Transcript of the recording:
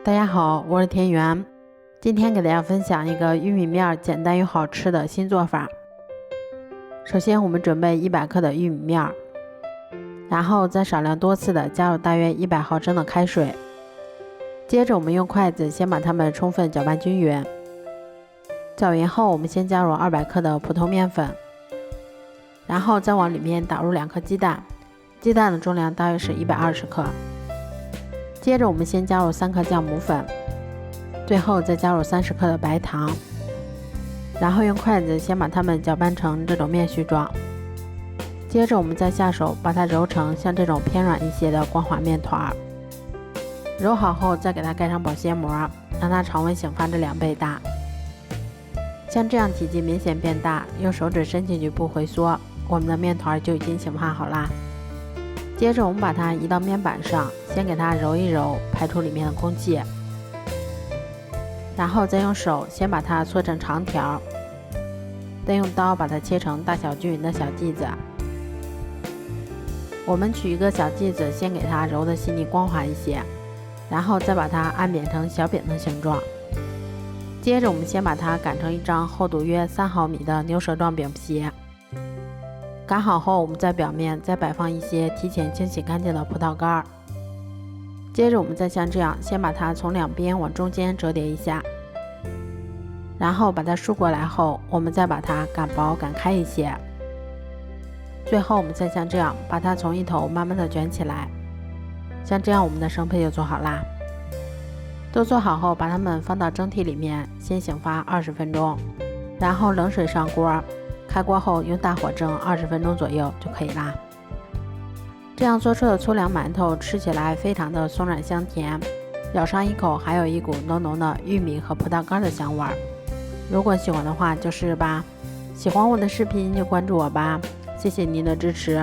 大家好，我是田园。今天给大家分享一个玉米面简单又好吃的新做法。首先我们准备100克的玉米面，然后再少量多次的加入大约100毫升的开水。接着我们用筷子先把它们充分搅拌均匀。搅匀后，我们先加入200克的普通面粉，然后再往里面打入2颗鸡蛋，鸡蛋的重量大约是120克。接着我们先加入3克酵母粉，最后再加入30克的白糖，然后用筷子先把它们搅拌成这种面絮状。接着我们再下手把它揉成像这种偏软一些的光滑面团。揉好后再给它盖上保鲜膜，让它常温醒发至2倍大。像这样体积明显变大，用手指伸进去不回缩，我们的面团就已经醒发好啦。接着我们把它移到面板上，先给它揉一揉，排出里面的空气，然后再用手先把它搓成长条，再用刀把它切成大小均匀的小剂子。我们取一个小剂子，先给它揉得细腻光滑一些，然后再把它按扁成小饼的形状。接着我们先把它擀成一张厚度约3毫米的牛舌状饼皮。擀好后，我们在表面再摆放一些提前清洗干净的葡萄干。接着我们再像这样先把它从两边往中间折叠一下，然后把它梳过来后，我们再把它擀薄擀开一些。最后我们再像这样把它从一头慢慢的卷起来，像这样我们的生胚就做好啦。都做好后，把它们放到蒸屉里面先醒发20分钟，然后冷水上锅，开锅后用大火蒸20分钟左右就可以啦。这样做出的粗粮馒头吃起来非常的松软香甜，咬上一口还有一股浓浓的玉米和葡萄干的香味儿。如果喜欢的话就试试吧。喜欢我的视频就关注我吧，谢谢您的支持。